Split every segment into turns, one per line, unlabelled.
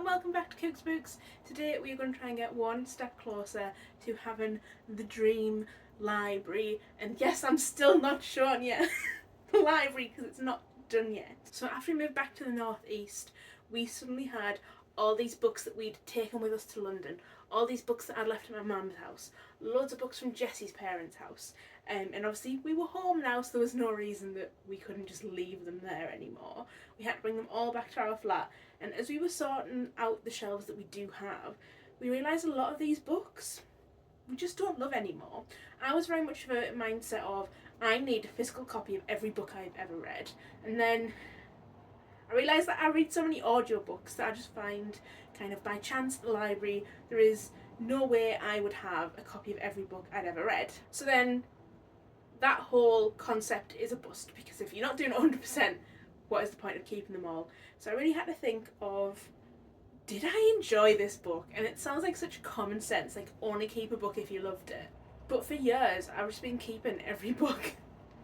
welcome back to Cook's Books. Today we are going to try and get one step closer to having the dream library. And yes, I'm still not shown yet the library because it's not done yet. So after we moved back to the northeast, we suddenly had all these books that we'd taken with us to London, all these books that I'd left at my mum's house, loads of books from Jessie's parents' house, and obviously we were home now, so there was no reason that we couldn't just leave them there anymore. We had to bring them all back to our flat, and as we were sorting out the shelves that we do have, we realised a lot of these books we just don't love anymore. I was very much of a mindset of I need a physical copy of every book I've ever read, and then I realised that I read so many audiobooks that I just find kind of by chance at the library there is no way I would have a copy of every book I'd ever read. So then that whole concept is a bust, because if you're not doing 100%, what is the point of keeping them all? So I really had to think of, did I enjoy this book? And it sounds like such common sense, like only keep a book if you loved it. But for years I've just been keeping every book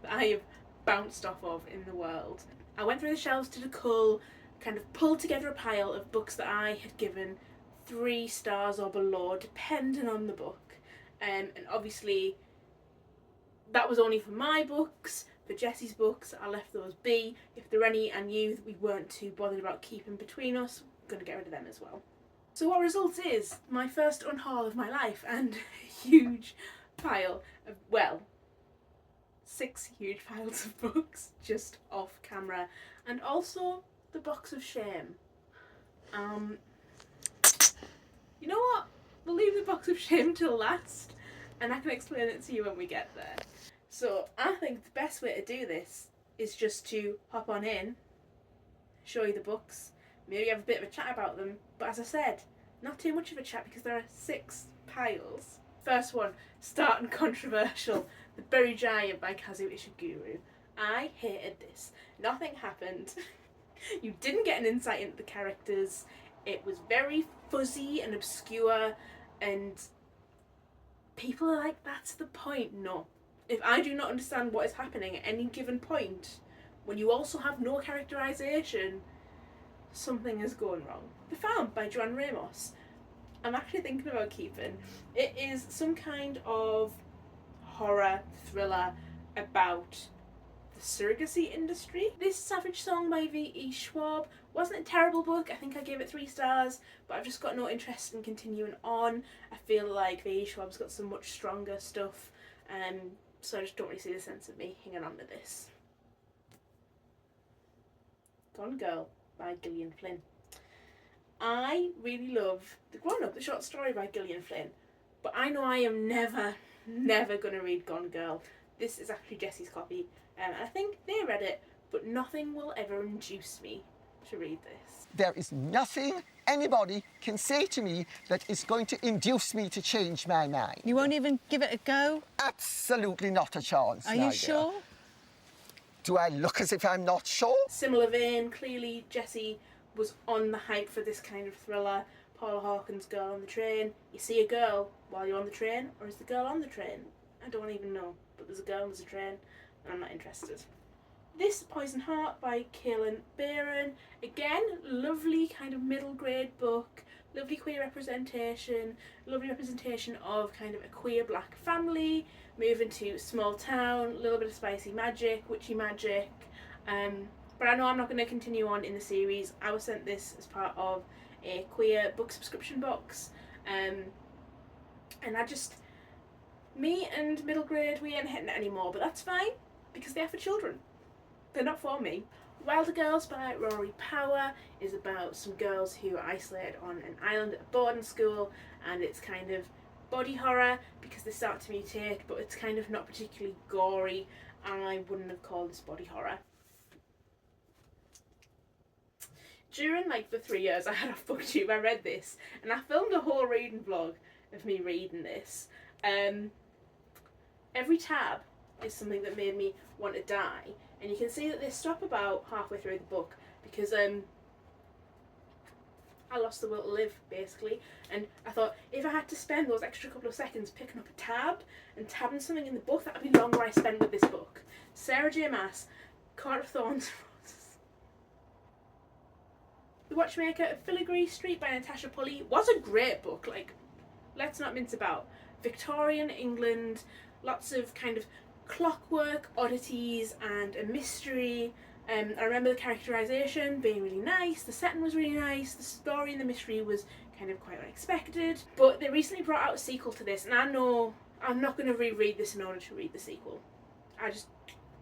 that I have bounced off of in the world. I went through the shelves to the cull, kind of pulled together a pile of books that I had given 3 stars or below, depending on the book. And obviously that was only for my books. For Jessie's books, I left those be. If there were any I knew that we weren't too bothered about keeping between us, I'm going to get rid of them as well. So what results is my first unhaul of my life, and a huge pile of, well, 6 huge piles of books just off camera, and also the box of shame. You know what? We'll leave the box of shame till last, and I can explain it to you when we get there. So I think the best way to do this is just to hop on in, show you the books, maybe have a bit of a chat about them, but as I said, not too much of a chat because there are 6 piles. First one, starting controversial, The Berry Giant by Kazuo Ishiguro. I hated this. Nothing happened. You didn't get an insight into the characters. It was very fuzzy and obscure, and people are like, that's the point. No. If I do not understand what is happening at any given point, when you also have no characterization, something is going wrong. The Farm by Joan Ramos. I'm actually thinking about keeping. It is some kind of horror thriller about the surrogacy industry. This Savage Song by V.E. Schwab wasn't a terrible book. I think I gave it 3 stars, but I've just got no interest in continuing on. I feel like V.E. Schwab's got some much stronger stuff, so I just don't really see the sense of me hanging on to this. Gone Girl by Gillian Flynn. I really love The Grown Up, the short story by Gillian Flynn, but I know I am never going to read Gone Girl. This is actually Jessie's copy, and I think they read it, but nothing will ever induce me to read this.
There is nothing anybody can say to me that is going to induce me to change my mind.
You won't even give it a go?
Absolutely not a chance.
Are you sure?
Do I look as if I'm not sure?
Similar vein, clearly Jessie was on the hype for this kind of thriller. Paula Hawkins' Girl on the Train. You see a girl while you're on the train, or is the girl on the train? I don't even know, but there's a girl and there's a train, and I'm not interested. This Poison Heart by Kaylin Barron. Again, lovely kind of middle grade book, lovely queer representation, lovely representation of kind of a queer black family, moving to a small town, a little bit of spicy magic, witchy magic. But I know I'm not going to continue on in the series. I was sent this as part of a queer book subscription box, and me and middle grade, we ain't hitting it anymore, but that's fine, because they're for children. They're not for me. Wilder Girls by Rory Power is about some girls who are isolated on an island at a boarding school, and it's kind of body horror because they start to mutate, but it's kind of not particularly gory. I wouldn't have called this body horror. During like the 3 years I had off BookTube, I read this, and I filmed a whole reading vlog of me reading this. Every tab is something that made me want to die, and you can see that they stop about halfway through the book because I lost the will to live, basically, and I thought if I had to spend those extra couple of seconds picking up a tab and tabbing something in the book, that would be longer I spent with this book. Sarah J Maas, Court of Thorns. The Watchmaker of Filigree Street by Natasha Pulley was a great book. Like, let's not mince about. Victorian England, lots of kind of clockwork oddities and a mystery. I remember the characterisation being really nice, the setting was really nice, the story and the mystery was kind of quite unexpected. But they recently brought out a sequel to this, and I know I'm not going to reread this in order to read the sequel. I just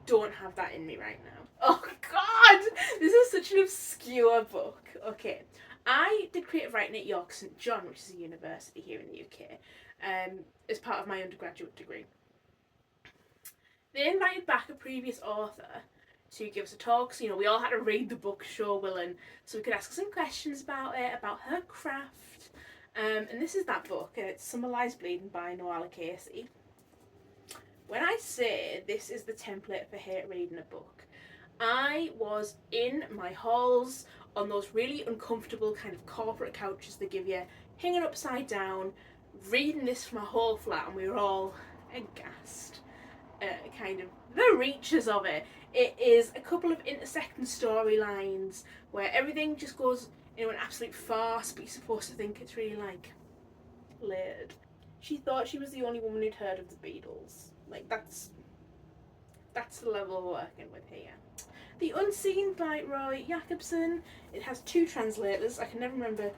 don't have that in me right now. Oh god! This is such an obscure book. Okay. I did creative writing at York St John, which is a university here in the UK, as part of my undergraduate degree. They invited back a previous author to give us a talk, so we all had to read the book, show willing, so we could ask some questions about it, about her craft. And this is that book, and it's Summer Lies Bleeding by Noala Casey. When I say this is the template for hate reading a book, I was in my halls on those really uncomfortable kind of corporate couches they give you, hanging upside down, reading this for my whole flat, and we were all aghast. Kind of the reaches of it. It is a couple of intersecting storylines where everything just goes into an absolute farce, but you're supposed to think it's really like layered. She thought she was the only woman who'd heard of the Beatles. Like that's the level we're working with here. The Unseen by Roy Jacobson. It has two translators. I can never remember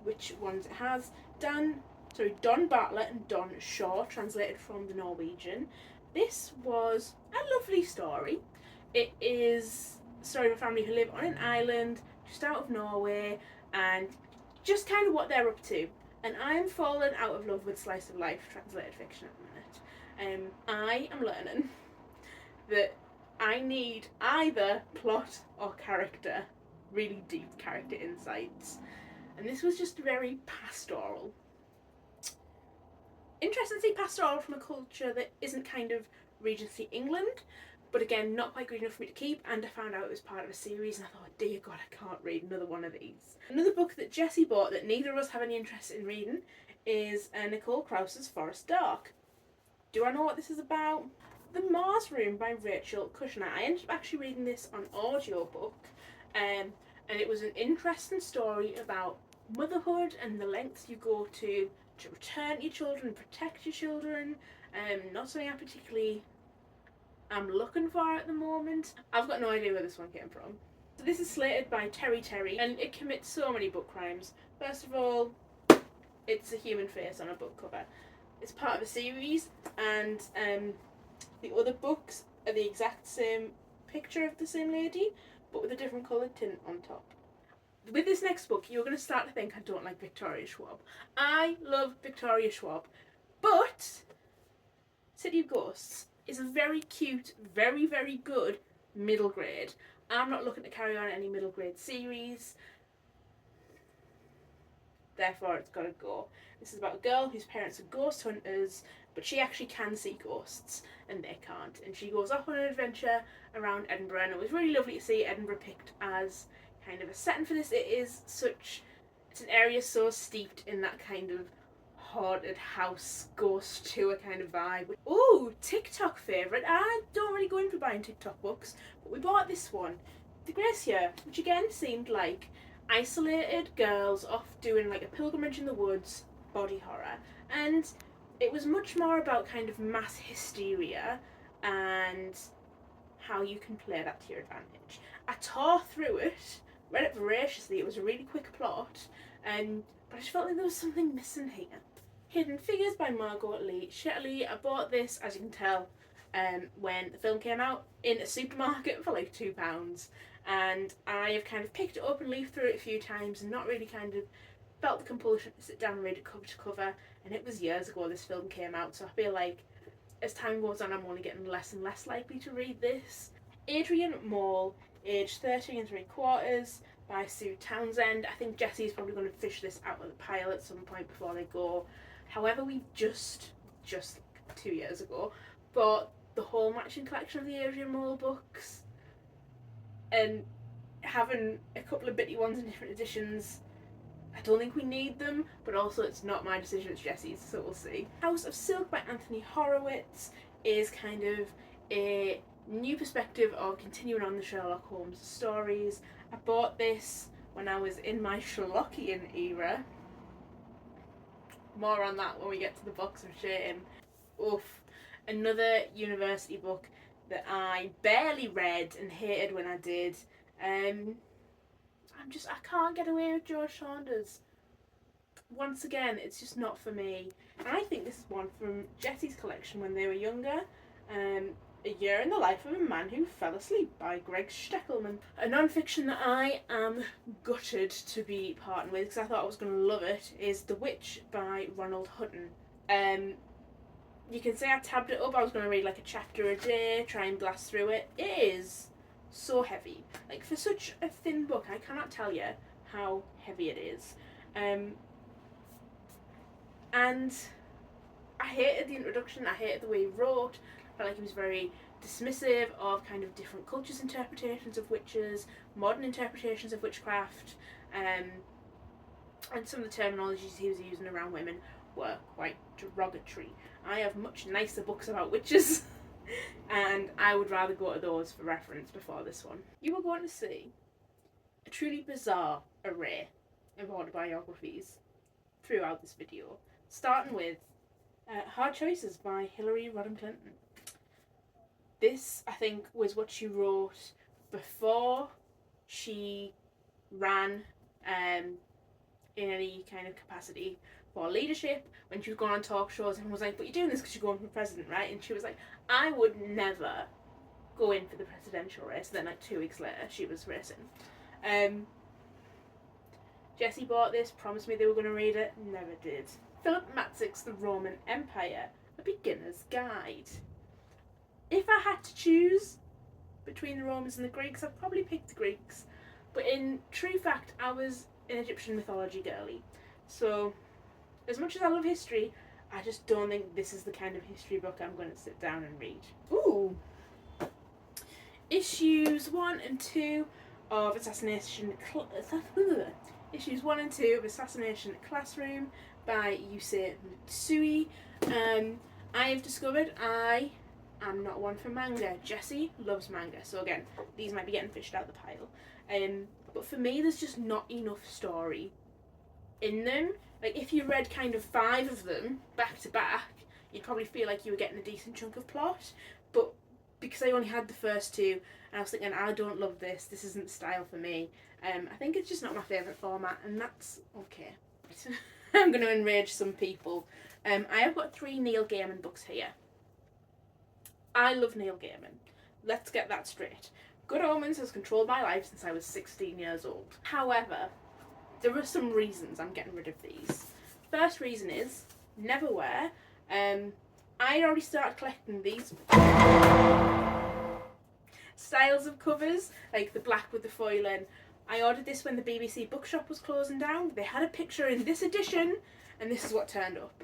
which ones it has. Don Bartlett and Don Shaw, translated from the Norwegian. This was a lovely story. It is the story of a family who live on an island just out of Norway and just kind of what they're up to. And I'm falling out of love with slice of life translated fiction at the minute. I am learning that I need either plot or character, really deep character insights. And this was just very pastoral. Interesting to see pastoral from a culture that isn't kind of Regency England, but again, not quite good enough for me to keep, and I found out it was part of a series, and I thought, dear God, I can't read another one of these. Another book that Jessie bought that neither of us have any interest in reading is Nicole Krauss's Forest Dark. Do I know what this is about? The Mars Room by Rachel Kushner. I ended up actually reading this on audiobook, and it was an interesting story about motherhood and the lengths you go to return your children, protect your children. Not something I particularly am looking for at the moment. I've got no idea where this one came from. So this is slated by Terry, and it commits so many book crimes. First of all, it's a human face on a book cover. It's part of a series, and the other books are the exact same picture of the same lady, but with a different coloured tint on top. With this next book, you're going to start to think I don't like Victoria Schwab. I love Victoria Schwab, but City of Ghosts is a very cute, very, very good middle grade. I'm not looking to carry on any middle grade series, therefore it's got to go. This is about a girl whose parents are ghost hunters, but she actually can see ghosts and they can't. And she goes off on an adventure around Edinburgh, and it was really lovely to see Edinburgh picked as kind of a setting for this. It's an area so steeped in that kind of haunted house ghost tour kind of vibe. Ooh, TikTok favourite. I don't really go in for buying TikTok books, but we bought this one, The Glacier, which again seemed like isolated girls off doing like a pilgrimage in the woods, body horror, and it was much more about kind of mass hysteria and how you can play that to your advantage. I tore through it, read it voraciously. It was a really quick plot, but I just felt like there was something missing here. Hidden Figures by Margot Lee Shetterly. I bought this, as you can tell, when the film came out in a supermarket for like £2, and I have kind of picked it up and leafed through it a few times and not really kind of felt the compulsion to sit down and read it cover to cover. And it was years ago this film came out, so I feel like as time goes on I'm only getting less and less likely to read this. Adrian Mole, age 13 3/4, by Sue Townsend. I think Jessie's probably going to fish this out of the pile at some point before they go. However, we just 2 years ago bought the whole matching collection of the Adrian Mole books, and having a couple of bitty ones in different editions, I don't think we need them, but also it's not my decision, it's Jessie's, so we'll see. House of Silk by Anthony Horowitz is kind of a new perspective of continuing on the Sherlock Holmes stories. I bought this when I was in my Sherlockian era. More on that when we get to the box of shame. Oof. Another university book that I barely read and hated when I did. I can't get away with George Saunders. Once again, it's just not for me. And I think this is one from Jessie's collection when they were younger. A Year in the Life of a Man Who Fell Asleep by Greg Steckelman. A non-fiction that I am gutted to be partnered with because I thought I was going to love it is The Witch by Ronald Hutton. You can say I tabbed it up. I was going to read like a chapter a day, try and blast through it. It is so heavy. Like, for such a thin book, I cannot tell you how heavy it is. And I hated the introduction. I hated the way he wrote. I felt like he was very dismissive of kind of different cultures' interpretations of witches, modern interpretations of witchcraft, and some of the terminologies he was using around women were quite derogatory. I have much nicer books about witches, and I would rather go to those for reference before this one. You are going to see a truly bizarre array of autobiographies throughout this video, starting with Hard Choices by Hillary Rodham Clinton. This, I think, was what she wrote before she ran in any kind of capacity for leadership. When she was going on talk shows, everyone was like, but you're doing this because you're going for president, right? And she was like, I would never go in for the presidential race. And then like 2 weeks later, she was racing. Jessie bought this, promised me they were going to read it, never did. Philip Matzik's The Roman Empire, A Beginner's Guide. If I had to choose between the Romans and the Greeks, I'd probably pick the Greeks. But in true fact, I was an Egyptian mythology girly. So, as much as I love history, I just don't think this is the kind of history book I'm going to sit down and read. Ooh! Issues 1 and 2 of Issues 1 and 2 of Assassination Classroom by Yusei Mitsui. I have discovered I am not one for manga. Jessie loves manga, so again, these might be getting fished out the pile. But for me, there's just not enough story in them. Like, if you read kind of 5 of them back to back, you'd probably feel like you were getting a decent chunk of plot. But because I only had the first 2, and I was thinking, I don't love this, this isn't style for me. I think it's just not my favourite format, and that's okay. I'm going to enrage some people. I have got 3 Neil Gaiman books here. I love Neil Gaiman. Let's get that straight. Good Omens has controlled my life since I was 16 years old. However, there are some reasons I'm getting rid of these. First reason is Neverwhere. I already started collecting these styles of covers, like the black with the foiling. I ordered this when the BBC bookshop was closing down. They had a picture in this edition, and this is what turned up.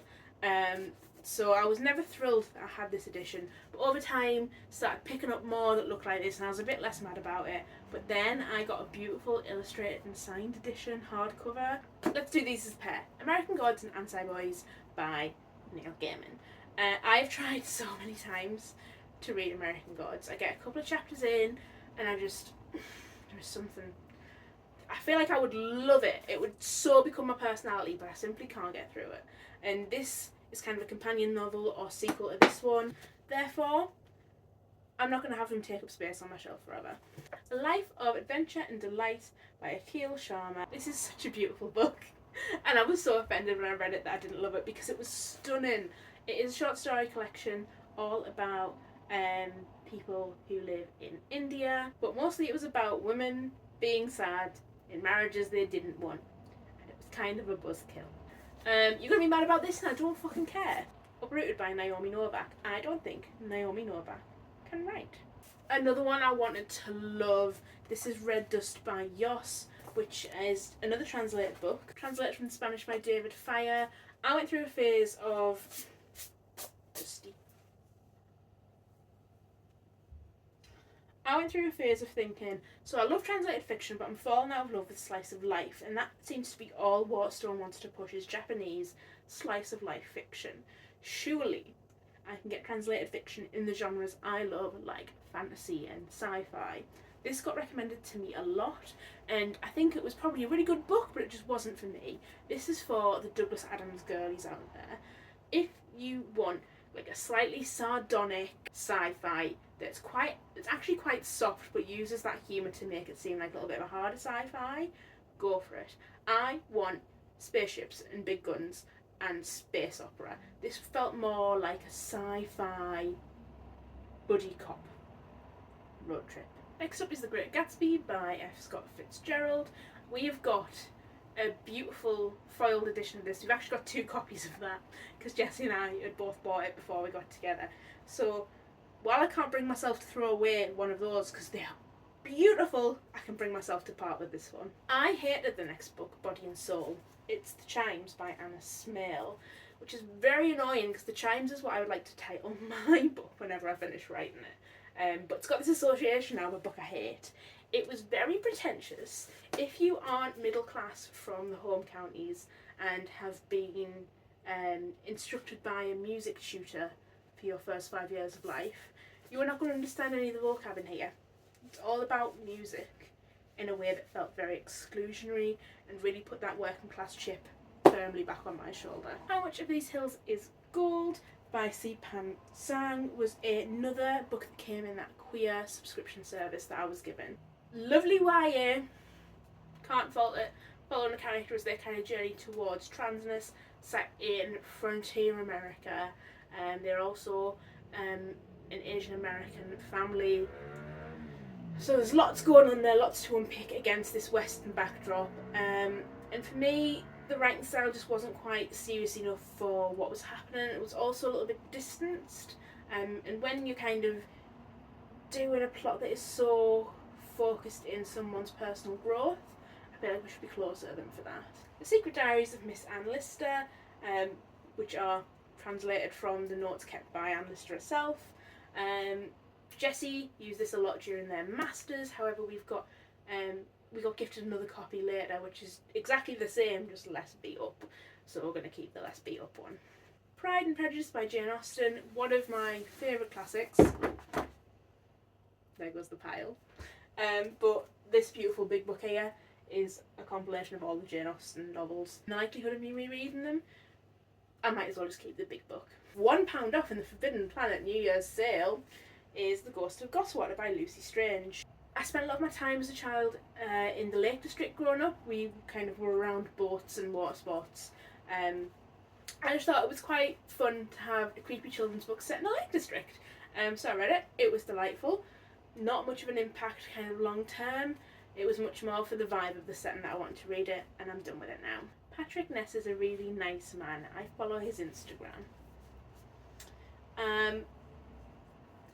So I was never thrilled that I had this edition, but over time started picking up more that looked like this, and I was a bit less mad about it. But then I got a beautiful illustrated and signed edition hardcover. Let's do these as a pair. American Gods and Anti-Boys by Neil Gaiman. I've tried so many times to read American Gods. I get a couple of chapters in, and there's something. I feel like I would love it. It would so become my personality, but I simply can't get through it. And this is kind of a companion novel or sequel to this one. Therefore, I'm not going to have them take up space on my shelf forever. A Life of Adventure and Delight by Akhil Sharma. This is such a beautiful book. And I was so offended when I read it that I didn't love it because it was stunning. It is a short story collection all about people who live in India. But mostly it was about women being sad in marriages they didn't want. And it was kind of a buzzkill. You're going to be mad about this and I don't fucking care. Uprooted by Naomi Novak. I don't think Naomi Novak can write. Another one I wanted to love. This is Red Dust by Yos, which is another translated book. Translated from Spanish by David Fire. I went through a phase of... thinking, so I love translated fiction, but I'm falling out of love with slice of life, and that seems to be all Waterstone wants to push is Japanese slice of life fiction. Surely I can get translated fiction in the genres I love, like fantasy and sci-fi. This got recommended to me a lot, and I think it was probably a really good book, but it just wasn't for me. This is for the Douglas Adams girlies out there. If you want like a slightly sardonic sci-fi it's actually quite soft, but uses that humour to make it seem like a little bit of a harder sci-fi, go for it. I want spaceships and big guns and space opera. This felt more like a sci-fi buddy cop road trip. Next up is The Great Gatsby by F. Scott Fitzgerald. We've got a beautiful foiled edition of this. We've actually got 2 copies of that because Jessie and I had both bought it before we got together. So while I can't bring myself to throw away one of those because they are beautiful, I can bring myself to part with this one. I hated the next book, Body and Soul. It's The Chimes by Anna Smale, which is very annoying because The Chimes is what I would like to title my book whenever I finish writing it. But it's got this association now of a book I hate. It was very pretentious. If you aren't middle class from the home counties and have been instructed by a music tutor for your first 5 years of life, you are not going to understand any of the vocab in here. It's all about music in a way that felt very exclusionary and really put that working class chip firmly back on my shoulder. How Much of These Hills is Gold by C. Pan Sang was another book that came in that queer subscription service that I was given. Lovely YA, can't fault it, following a character as their kind of journey towards transness set in frontier America. They're also an Asian American family. So there's lots going on there, lots to unpick against this Western backdrop. And for me, the writing style just wasn't quite serious enough for what was happening. It was also a little bit distanced. And when you're kind of doing a plot that is so focused in someone's personal growth, I feel like we should be closer to them for that. The Secret Diaries of Miss Anne Lister, which are translated from the notes kept by Anne Lister herself. Jessie used this a lot during their masters. However, we got gifted another copy later, which is exactly the same, just less beat up. So we're going to keep the less beat up one. Pride and Prejudice by Jane Austen, one of my favourite classics. There goes the pile. But this beautiful big book here is a compilation of all the Jane Austen novels. In the likelihood of me rereading them, I might as well just keep the big book. £1 off in the Forbidden Planet New Year's sale is The Ghost of Goswater by Lucy Strange. I spent a lot of my time as a child in the Lake District growing up. We kind of were around boats and water sports. I just thought it was quite fun to have a creepy children's book set in a Lake District. So I read it. It was delightful. Not much of an impact kind of long term. It was much more for the vibe of the setting that I wanted to read it, and I'm done with it now. Patrick Ness is a really nice man. I follow his Instagram.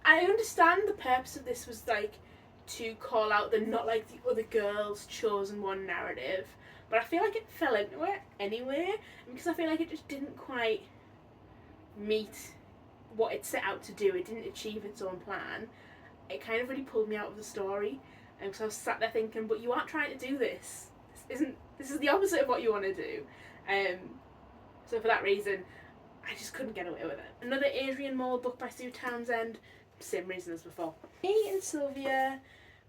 I understand the purpose of this was like to call out the not like the other girls chosen one narrative, but I feel like it fell into it anyway, because I feel like it just didn't quite meet what it set out to do. It didn't achieve its own plan. It kind of really pulled me out of the story, and so I was sat there thinking, but you aren't trying to do this. This is the opposite of what you want to do. So for that reason, I just couldn't get away with it. Another Adrian Mole book by Sue Townsend, same reason as before. Me and Sylvia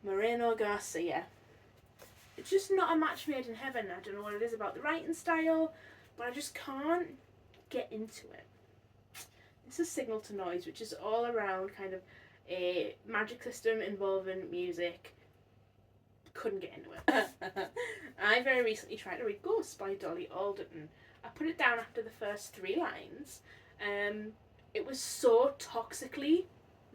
Moreno Garcia. It's just not a match made in heaven. I don't know what it is about the writing style, but I just can't get into it. This is Signal to Noise, which is all around kind of a magic system involving music. Couldn't get into it. I very recently tried to read Ghosts by Dolly Alderton. I put it down after the first 3 lines. It was so toxically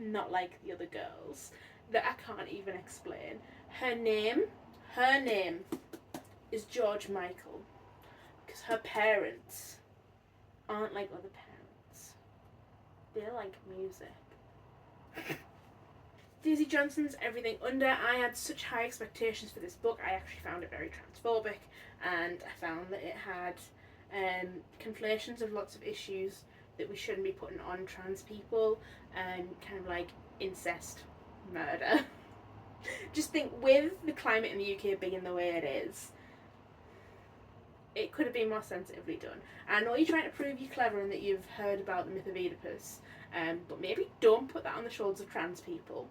not like the other girls that I can't even explain. Her name is George Michael, because her parents aren't like other parents. They like music. Daisy Johnson's Everything Under. I had such high expectations for this book. I actually found it very transphobic, and I found that it had conflations of lots of issues that we shouldn't be putting on trans people, kind of like incest, murder. Just think, with the climate in the UK being the way it is, it could have been more sensitively done. I know you're trying to prove you're clever and that you've heard about the myth of Oedipus, but maybe don't put that on the shoulders of trans people.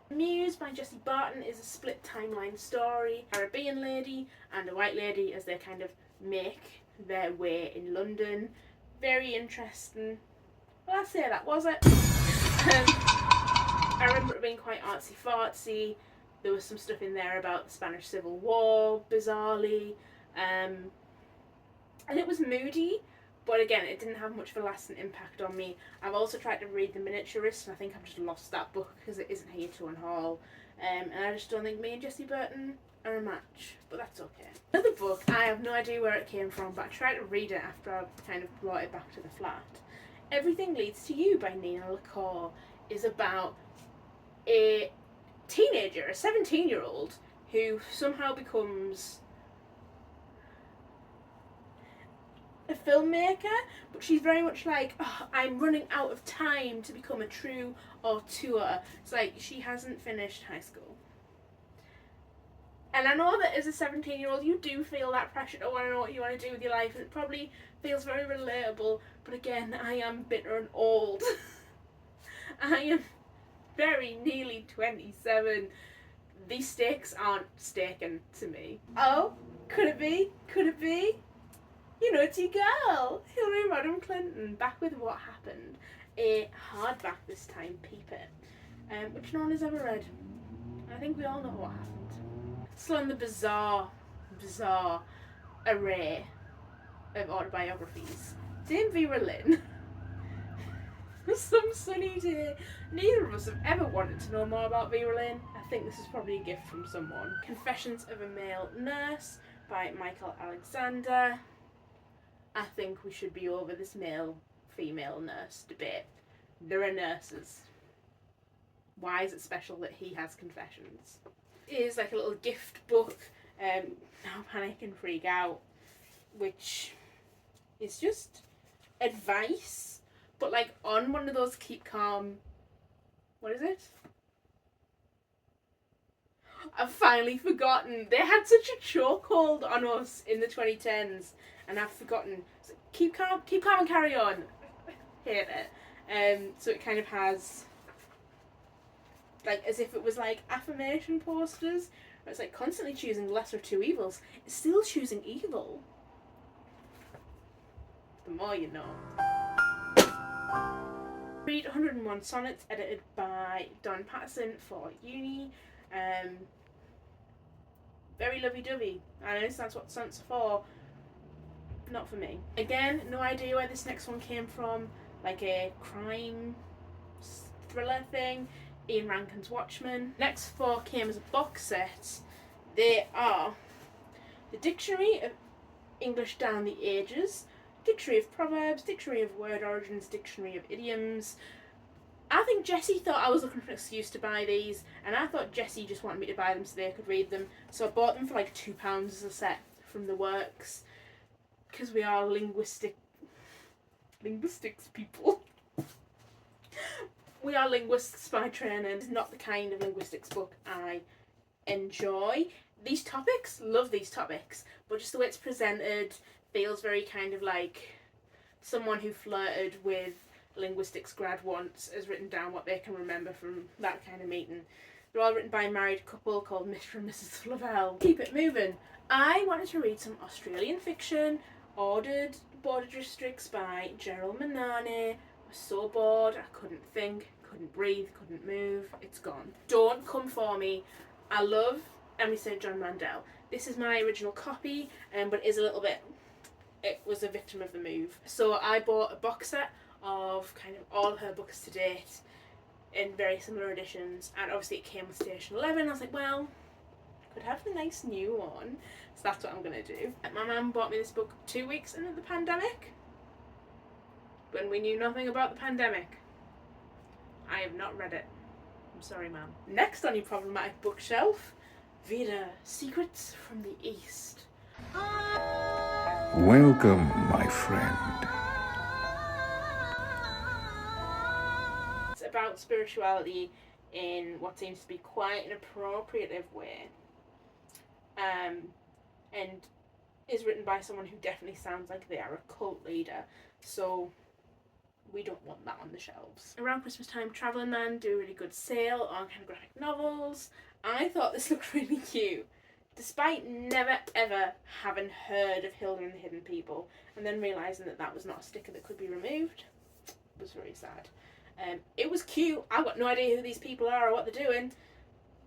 Muse by Jessie Barton is a split timeline story. A Caribbean lady and a white lady as they kind of make their way in London. Very interesting. Well, I'd say that was it. I remember it being quite artsy-fartsy. There was some stuff in there about the Spanish Civil War, bizarrely. And it was moody, but again, it didn't have much of a lasting impact on me. I've also tried to read The Miniaturist, and I think I've just lost that book because it isn't here to unhaul. And I just don't think me and Jessie Burton are a match, but that's okay. Another book, I have no idea where it came from, but I tried to read it after I kind of brought it back to the flat. Everything Leads to You by Nina LaCour is about a teenager, a 17-year-old, who somehow becomes a filmmaker, but she's very much like, oh, I'm running out of time to become a true auteur. It's like she hasn't finished high school. And I know that as a 17-year-old you do feel that pressure to want to know what you want to do with your life, and it probably feels very relatable, but again, I am bitter and old. I am very nearly 27. These stakes aren't staken to me. Oh, could it be? Could it be? You know, it's your girl, Hillary Rodham Clinton, back with What Happened, a hardback this time, peep it, which no one has ever read. I think we all know what happened. Still in the bizarre array of autobiographies, Dame Vera Lynn. Some sunny day. Neither of us have ever wanted to know more about Vera Lynn. I think this is probably a gift from someone. Confessions of a Male Nurse by Michael Alexander. I think we should be over this male-female nurse debate. There are nurses. Why is it special that he has confessions? It is like a little gift book, Now Panic and Freak Out, which is just advice, but like on one of those keep calm, what is it? I've finally forgotten. They had such a chokehold on us in the 2010s, and I've forgotten. So keep calm and carry on. Hate it. So it kind of has, like, as if it was like affirmation posters, where it's like constantly choosing the lesser of two evils. It's still choosing evil. The more you know. Read 101 Sonnets, edited by Don Patterson for uni. Very lovey-dovey. I know that's what sonnets are for. Not for me. Again, no idea where this next one came from. Like a crime thriller thing. Ian Rankin's Watchmen. Next four came as a box set. They are the Dictionary of English Down the Ages, Dictionary of Proverbs, Dictionary of Word Origins, Dictionary of Idioms. I think Jessie thought I was looking for an excuse to buy these, and I thought Jessie just wanted me to buy them so they could read them. So I bought them for like £2 as a set from the works, because we are linguistics people. We are linguists by training. It's not the kind of linguistics book I enjoy. These topics, love these topics, but just the way it's presented feels very kind of like someone who flirted with linguistics grad once has written down what they can remember from that kind of meeting. They're all written by a married couple called Mr. and Mrs. Flavel. Keep it moving. I wanted to read some Australian fiction. Ordered Border Districts by Gerald Manani. I was so bored, I couldn't think, couldn't breathe, couldn't move. It's gone. Don't come for me. I love Emily St. John Mandel. This is my original copy, but it is a little bit, it was a victim of the move. So I bought a box set of kind of all her books to date in very similar editions, and obviously it came with Station 11. I was like, well, I could have the nice new one, so that's what I'm going to do. My mum bought me this book 2 weeks into the pandemic, when we knew nothing about the pandemic. I have not read it. I'm sorry, ma'am. Next on your problematic bookshelf, Vida, Secrets from the East.
Welcome, my friend.
It's about spirituality in what seems to be quite an appropriative way. And is written by someone who definitely sounds like they are a cult leader. So We don't want that on the shelves. Around Christmas time, Travelling Man do a really good sale on kind of graphic novels. I thought this looked really cute, despite never ever having heard of Hilda and the Hidden People, and then realising that that was not a sticker that could be removed. It was very sad. It was cute. I've got no idea who these people are or what they're doing,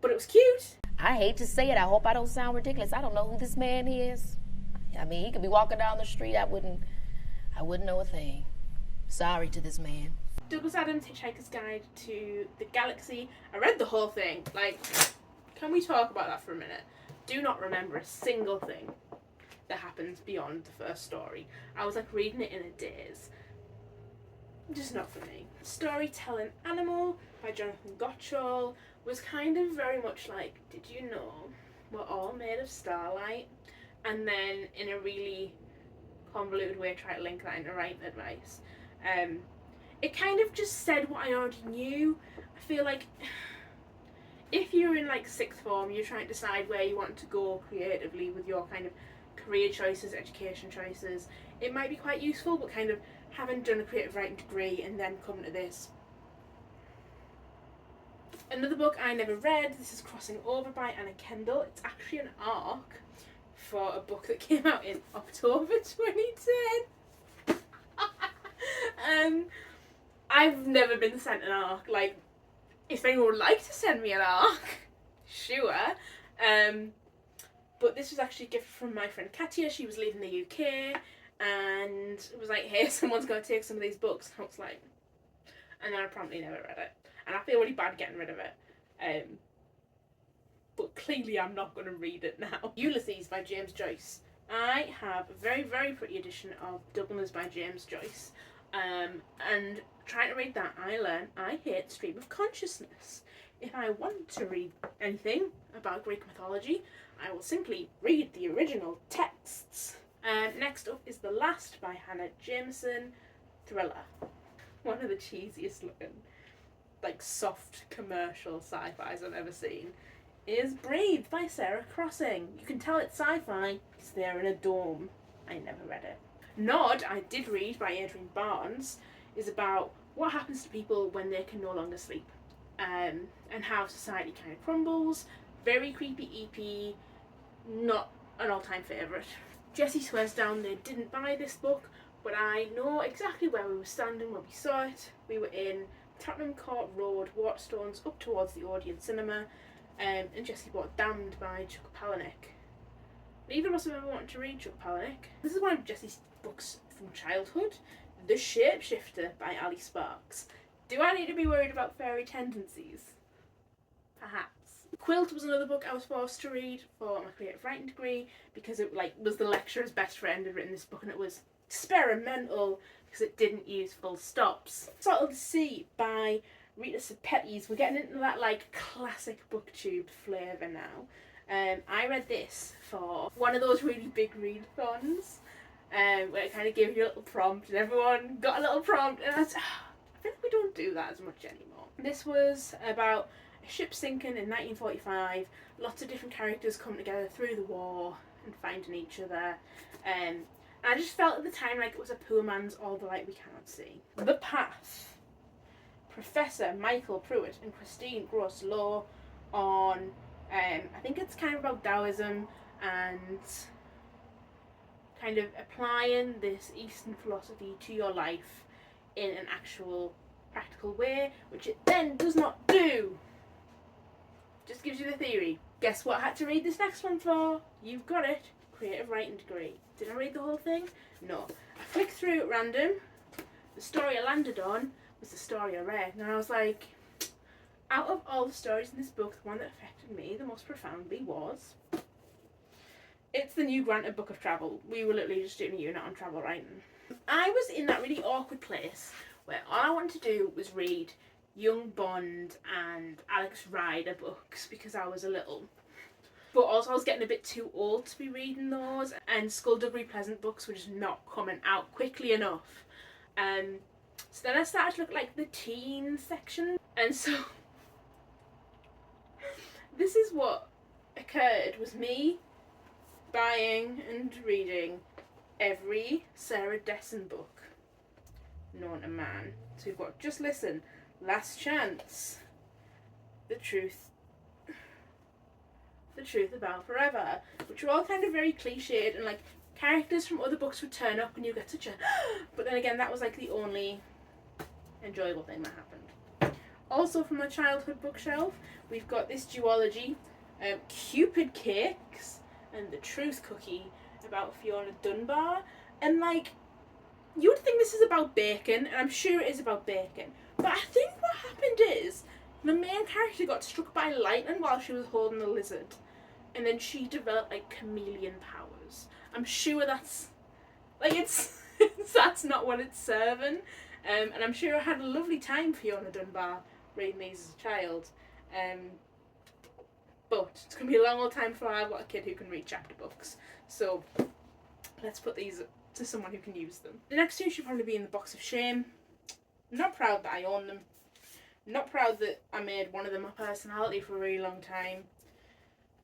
but it was cute.
I hate to say it. I hope I don't sound ridiculous. I don't know who this man is. I mean, he could be walking down the street. I wouldn't know a thing. Sorry to this man.
Douglas Adams' Hitchhiker's Guide to the Galaxy. I read the whole thing. Like, can we talk about that for a minute? Do not remember a single thing that happens beyond the first story. I was like reading it in a daze. Just not for me. Storytelling Animal by Jonathan Gottschall was kind of very much like, did you know we're all made of starlight? And then in a really convoluted way try to link that into writing advice. It kind of just said what I already knew. I feel like if you're in like sixth form, you're trying to decide where you want to go creatively with your kind of career choices, education choices, it might be quite useful, but kind of having done a creative writing degree and then come to this. Another book I never read, this is Crossing Over by Anna Kendall. It's actually an arc for a book that came out in October 2010. I've never been sent an arc. Like, if anyone would like to send me an arc, sure. But this was actually a gift from my friend Katya. She was leaving the UK and it was like, hey, someone's going to take some of these books. And I was like, and then I promptly never read it. And I feel really bad getting rid of it. But clearly I'm not going to read it now. Ulysses by James Joyce. I have a very, very pretty edition of Dubliners by James Joyce. And trying to read that, I learned I hate stream of consciousness. If I want to read anything about Greek mythology, I will simply read the original texts. Next up is The Last by Hannah Jameson. Thriller. One of the cheesiest looking, like, soft commercial sci-fis I've ever seen is Breathe by Sarah Crossing. You can tell it's sci-fi because they're in a dorm. I never read it. Nod, I did read by Adrian Barnes, is about what happens to people when they can no longer sleep, and how society kind of crumbles. Very creepy EP, not an all-time favourite. Jessie swears down they didn't buy this book, but I know exactly where we were standing when we saw it. We were in Tottenham Court Road, Waterstones, up towards the Odeon Cinema, and Jessie bought Damned by Chuck Palahniuk. Neither of us have ever wanted to read Chuck Palahniuk. This is one of Jessie's books from childhood. The Shapeshifter by Ali Sparks. Do I need to be worried about fairy tendencies? Perhaps. Quilt was another book I was forced to read for my creative writing degree because it was the lecturer's best friend had written this book and it was experimental because it didn't use full stops. Salt of the Sea by Rita Sepetys. We're getting into that like classic booktube flavour now. I read this for one of those really big readathons where it kind of gave you a little prompt and everyone got a little prompt and I feel like we don't do that as much anymore. This was about a ship sinking in 1945, lots of different characters coming together through the war and finding each other, and I just felt at the time like it was a poor man's All the Light We Cannot See. The Path, Professor Michael Pruitt and Christine Gross-Low on I think it's kind of about Taoism and kind of applying this Eastern philosophy to your life in an actual practical way, which it then does not do. Just gives you the theory. Guess what I had to read this next one for? You've got it. Creative writing degree. Did I read the whole thing? No. I flicked through at random. The story I landed on was the story I read, and I was like, out of all the stories in this book, the one that affected me the most profoundly was... It's the new Granted Book of Travel. We were literally just doing a unit on travel writing. I was in that really awkward place where all I wanted to do was read Young Bond and Alex Rider books because I was a little. But also I was getting a bit too old to be reading those, and Skullduggery Pleasant books were just not coming out quickly enough. So then I started to look at like the teen section, and so this is what occurred, was me buying and reading every Sarah Dessen book known to man. So we've got Just Listen, Last Chance, The Truth About Forever, which are all kind of very cliched, and like characters from other books would turn up and you get such a but then again, that was like the only enjoyable thing that happened. Also from my childhood bookshelf, we've got this duology, Cupid Cakes and The Truth Cookie, about Fiona Dunbar. And like, you would think this is about bacon, and I'm sure it is about bacon, but I think what happened is the main character got struck by lightning while she was holding the lizard, and then she developed like chameleon powers. I'm sure that's like it's that's not what it's serving. And I'm sure I had a lovely time, Fiona Dunbar, reading these as a child. But it's going to be a long old time before I've got a kid who can read chapter books. So let's put these to someone who can use them. The next two should probably be in the box of shame. I'm not proud that I own them. I'm not proud that I made one of them my personality for a really long time.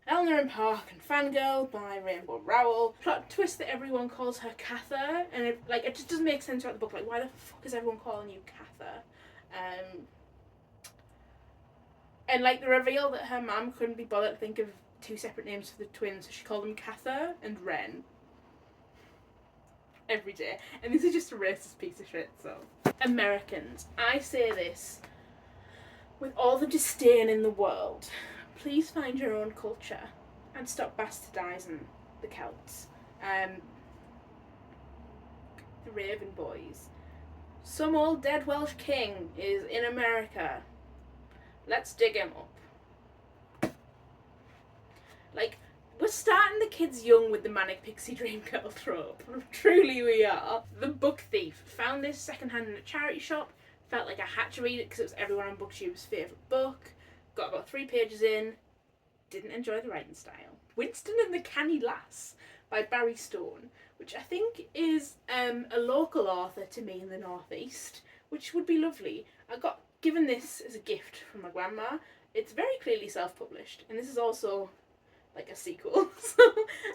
Eleanor and Park and Fangirl by Rainbow Rowell. Plot twist that everyone calls her Cather, and it just doesn't make sense throughout the book. Like, why the fuck is everyone calling you Cather? And like the reveal that her mum couldn't be bothered to think of two separate names for the twins, so she called them Cather and Ren. Every day. And this is just a racist piece of shit, so. Americans, I say this with all the disdain in the world. Please find your own culture and stop bastardising the Celts. The Raven Boys. Some old dead Welsh king is in America. Let's dig him up. Like, we're starting the kids young with the Manic Pixie Dream Girl trope. Truly we are. The Book Thief. Found this secondhand in a charity shop. Felt like I had to read it because it was everyone on BookTube's favourite book. Got about 3 pages in. Didn't enjoy the writing style. Winston and the Canny Lass by Barry Stone, which I think is a local author to me in the northeast, which would be lovely. I got given this as a gift from my grandma. It's very clearly self-published, and this is also like a sequel, so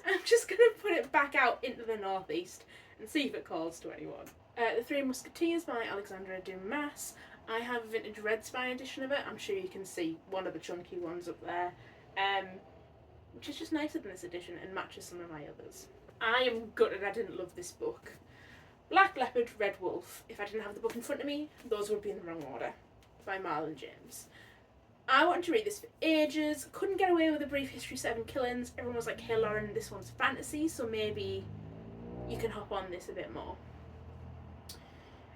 I'm just going to put it back out into the northeast and see if it calls to anyone. The Three Musketeers by Alexandra Dumas. I have a vintage Red Spine edition of it. I'm sure you can see one of the chunky ones up there, which is just nicer than this edition and matches some of my others. I am gutted I didn't love this book. Black Leopard, Red Wolf. If I didn't have the book in front of me, those would be in the wrong order. By Marlon James. I wanted to read this for ages. Couldn't get away with A Brief History, 7 Killings. Everyone was like, hey Lauren, this one's fantasy, so maybe you can hop on this a bit more.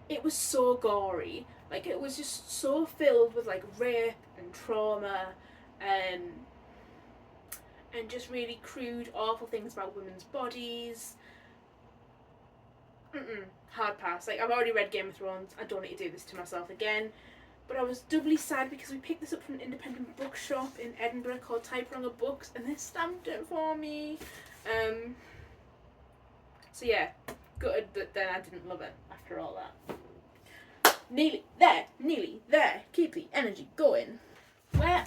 It was so gory. Like, it was just so filled with like rape and trauma and just really crude, awful things about women's bodies. Hard pass. Like, I've already read Game of Thrones. I don't need to do this to myself again. But I was doubly sad because we picked this up from an independent bookshop in Edinburgh called Typewriter Books, and they stamped it for me. So yeah, gutted that then I didn't love it after all that. Nearly there. Keep the energy going. Where?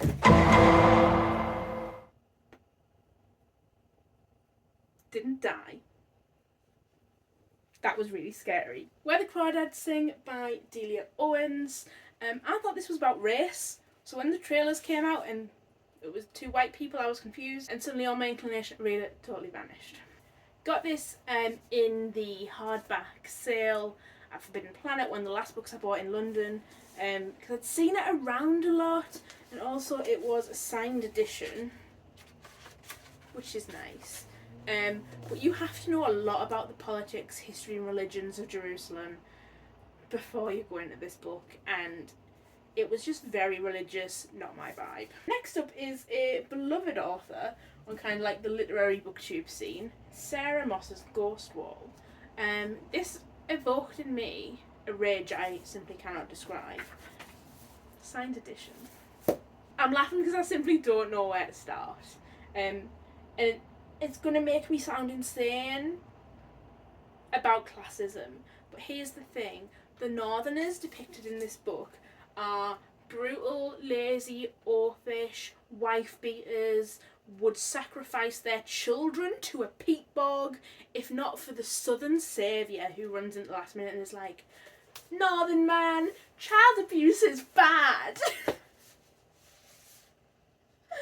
Didn't die. That was really scary. Where the Crawdads Sing by Delia Owens. I thought this was about race, so when the trailers came out and it was 2 white people, I was confused, and suddenly all my inclination to read it totally vanished. Got this in the hardback sale at Forbidden Planet, one of the last books I bought in London, because I'd seen it around a lot, and also it was a signed edition, which is nice. But you have to know a lot about the politics, history and religions of Jerusalem before you go into this book, and it was just very religious, not my vibe. Next up is a beloved author on kind of like the literary booktube scene, Sarah Moss's Ghost Wall. This evoked in me a rage I simply cannot describe. Signed edition. I'm laughing because I simply don't know where to start. And it's going to make me sound insane about classism, but here's the thing. The Northerners depicted in this book are brutal, lazy, oafish, wife beaters, would sacrifice their children to a peat bog, if not for the Southern saviour who runs in at the last minute and is like, Northern man, child abuse is bad.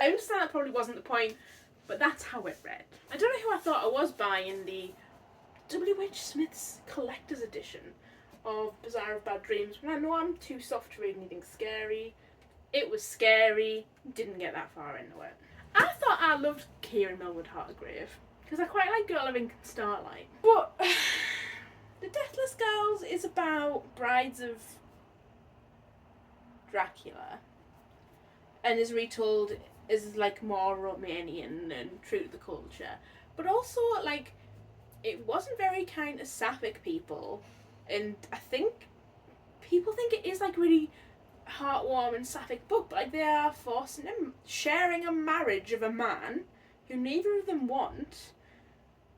I understand that probably wasn't the point, but that's how it read. I don't know who I thought I was buying the W.H. Smith's collector's edition of Bazaar of Bad Dreams when I know I'm too soft to read anything scary. It was scary, didn't get that far into it. I thought I loved Kieran Millwood Hargrave because I quite like Girl of Ink and Starlight. But The Deathless Girls is about brides of Dracula and is retold as like more Romanian and true to the culture. But also like it wasn't very kind to sapphic people, and I think people think it is like really heartwarming sapphic book, but like they are forcing them sharing a marriage of a man who neither of them want,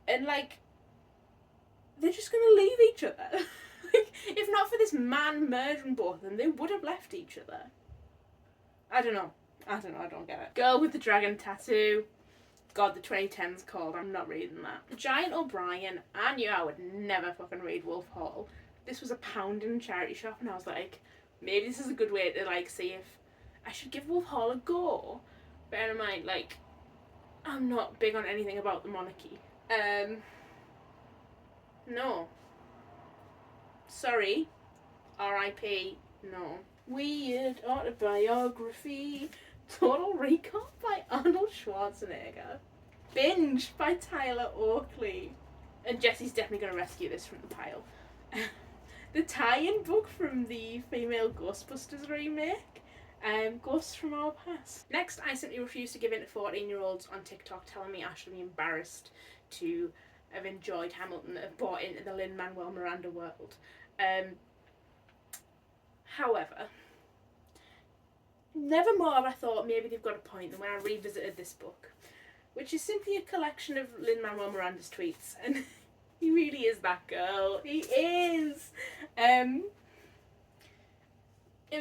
and like they're just gonna leave each other. Like, if not for this man murdering both of them, they would have left each other. I don't know, I don't get it. Girl with the Dragon Tattoo. God, the 2010's called. I'm not reading that. Giant O'Brien. I knew I would never fucking read Wolf Hall. This was £1 in a charity shop, and I was like, maybe this is a good way to like see if I should give Wolf Hall a go. Bear in mind, like, I'm not big on anything about the monarchy. No. Sorry. R.I.P. No. Weird Autobiography. Total Recall by Arnold Schwarzenegger. Binge by Tyler Oakley. And Jesse's definitely going to rescue this from the pile. The tie-in book from the female Ghostbusters remake. Ghosts from Our Past. Next, I simply refuse to give in to 14-year-olds on TikTok telling me I should be embarrassed to have enjoyed Hamilton, have bought into the Lin-Manuel Miranda world. However, never more have I thought maybe they've got a point than when I revisited this book, which is simply a collection of Lin-Manuel Miranda's tweets, and he really is that girl. He is. It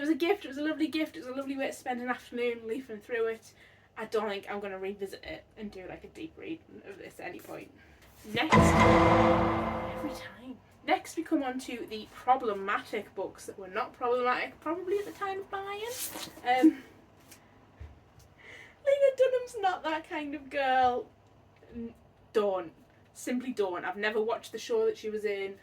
was a gift. It was a lovely gift. It was a lovely way to spend an afternoon leafing through it. I don't think I'm going to revisit it and do like a deep read of this at any point. Next, every time. Next we come on to the problematic books that were not problematic probably at the time of buying. Lena Dunham's not that kind of girl. Don't. Simply don't. I've never watched the show that she was in.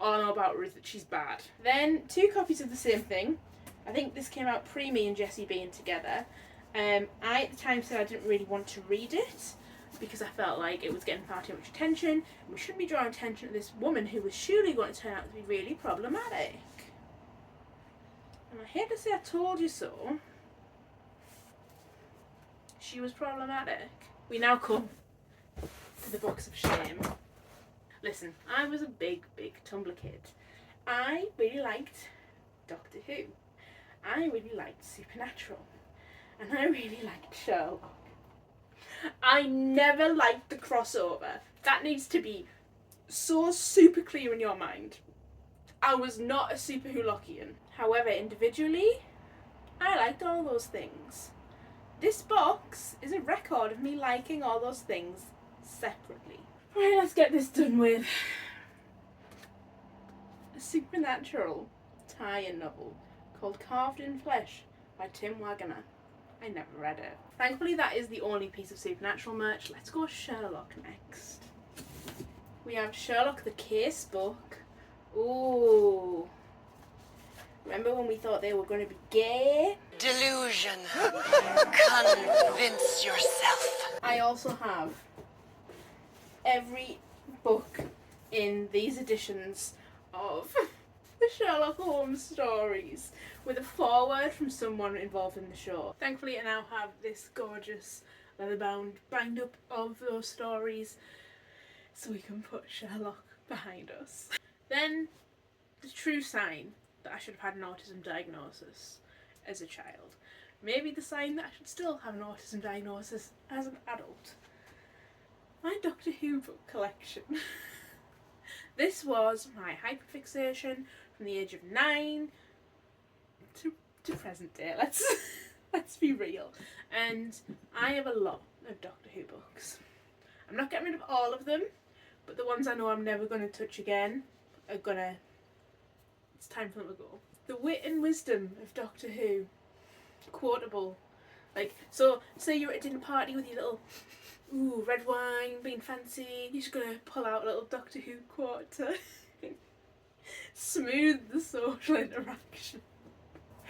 All I know about her is that she's bad. Then 2 copies of the same thing. I think this came out pre me and Jessie being together. I at the time said I didn't really want to read it because I felt like it was getting far too much attention, and we shouldn't be drawing attention to this woman who was surely going to turn out to be really problematic. And I hate to say I told you so. She was problematic. We now come to the books of shame. Listen, I was a big Tumblr kid. I really liked Doctor Who. I really liked Supernatural. And I really liked Sherlock. I never liked the crossover. That needs to be so super clear in your mind. I was not a super Wholockian. However, individually, I liked all those things. This box is a record of me liking all those things separately. Right, let's get this done with. A supernatural tie-in novel called Carved in Flesh by Tim Wagner. I never read it. Thankfully that is the only piece of Supernatural merch. Let's go Sherlock next. We have Sherlock the Case book. Ooh. Remember when we thought they were going to be gay?
Delusion. Convince yourself.
I also have every book in these editions of the Sherlock Holmes stories with a foreword from someone involved in the show. Thankfully I now have this gorgeous leather-bound bind up of those stories so we can put Sherlock behind us. Then the true sign that I should have had an autism diagnosis as a child. Maybe the sign that I should still have an autism diagnosis as an adult. My Doctor Who book collection. This was my hyperfixation from the age of 9 to present day. Let's be real. And I have a lot of Doctor Who books. I'm not getting rid of all of them, but the ones I know I'm never going to touch again are going to It's time for them to go. The wit and wisdom of Doctor Who. Quotable. Like, so say you're at a dinner party with your little red wine, being fancy, you're just gonna pull out a little Doctor Who quote to smooth the social interaction.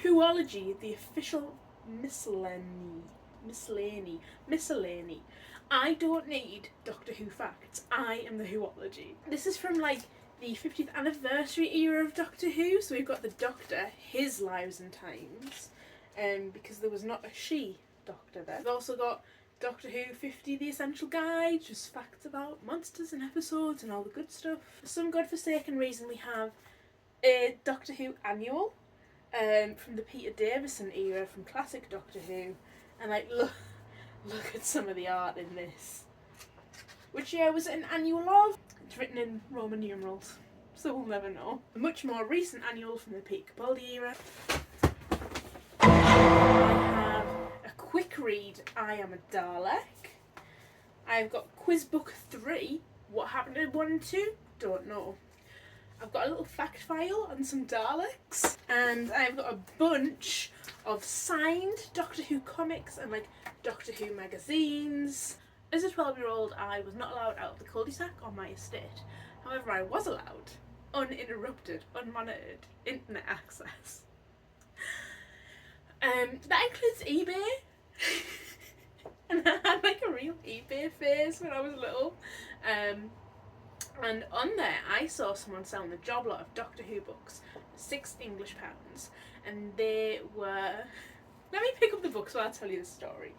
Whoology, the official miscellany. I don't need Doctor Who facts. I am the Whoology. This is from like the 50th anniversary era of Doctor Who, so we've got the Doctor, his lives and times, because there was not a she Doctor there. We've also got Doctor Who 50, the Essential Guide, just facts about monsters and episodes and all the good stuff. For some godforsaken reason, we have a Doctor Who annual from the Peter Davison era, from classic Doctor Who, and like look at some of the art in this. Which year was it an annual of? It's written in Roman numerals, so we'll never know. A much more recent annual from the Peter Capaldi era. I have a quick read, I Am a Dalek. I've got Quiz Book 3, What Happened in 1 and 2? Don't know. I've got a little fact file on some Daleks, and I've got a bunch of signed Doctor Who comics and like Doctor Who magazines. As a 12-year-old, I was not allowed out of the cul-de-sac on my estate. However, I was allowed uninterrupted, unmonitored internet access. That includes eBay. And I had like a real eBay phase when I was little. And on there, I saw someone selling a job lot of Doctor Who books for £6 English, and they were. Let me pick up the books while I tell you the story.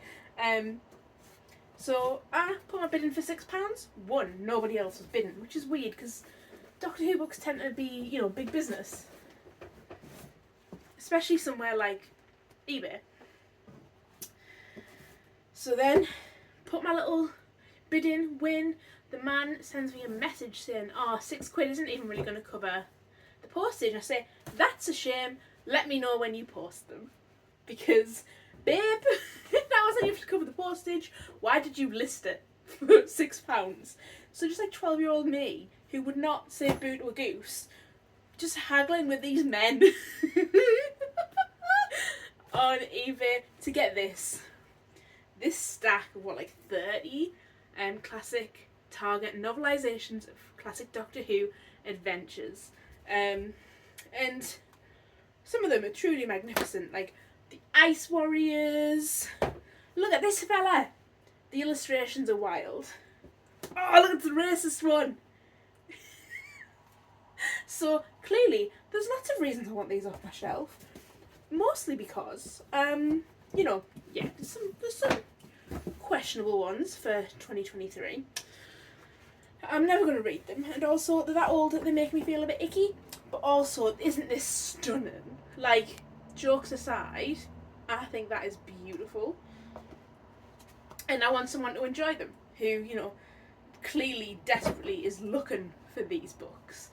So I put my bid in for £6. One, nobody else was bidding, which is weird because Doctor Who books tend to be, you know, big business, especially somewhere like eBay. So then, put my little bid in, win. The man sends me a message saying, "Oh, £6 isn't even really going to cover the postage." And I say, "That's a shame. Let me know when you post them." Because, babe, that wasn't even to cover the postage. Why did you list it for £6? So just like 12-year-old me, who would not say boo to a goose, just haggling with these men on eBay to get this stack of what, like 30 classic Target novelizations of classic Doctor Who adventures, and some of them are truly magnificent, like the Ice Warriors. Look at this fella. The illustrations are wild. Oh, look at the racist one. So clearly there's lots of reasons I want these off my shelf, mostly because you know, yeah, there's some questionable ones for 2023. I'm never going to read them, and also they're that old that they make me feel a bit icky, but also, isn't this stunning? Like, jokes aside, I think that is beautiful, and I want someone to enjoy them, who, you know, clearly desperately is looking for these books.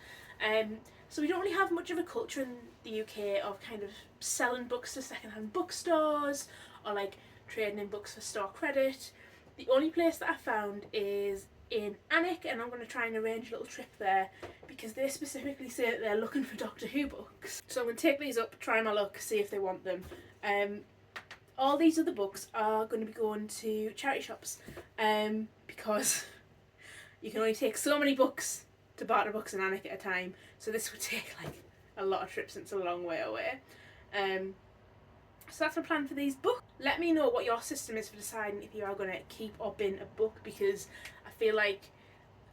So we don't really have much of a culture in the UK of kind of selling books to second-hand bookstores, or like trading in books for store credit. The only place that I found is in Alnwick, and I'm going to try and arrange a little trip there because they specifically say that they're looking for Doctor Who books. So I'm going to take these up, try my luck, see if they want them. All these other books are going to be going to charity shops, because you can only take so many books to barter books in Alnwick at a time, so this would take like a lot of trips and it's a long way away. So that's my plan for these books. Let me know what your system is for deciding if you are going to keep or bin a book, because I feel like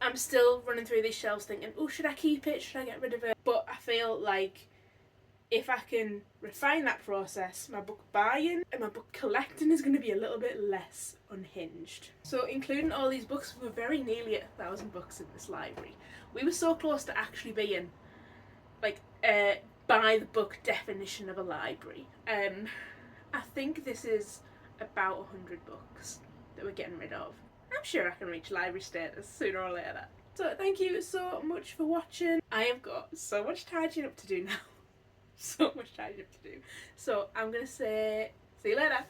I'm still running through these shelves thinking, oh, should I keep it, should I get rid of it? But I feel like if I can refine that process, my book buying and my book collecting is going to be a little bit less unhinged. So including all these books, we're very nearly at 1,000 books in this library. We were so close to actually being like by the book definition of a library. I think this is about 100 books that we're getting rid of. I'm sure I can reach library status sooner or later. So thank you so much for watching. I have got so much tidying up to do now. So much tidying up to do. So I'm going to say see you later.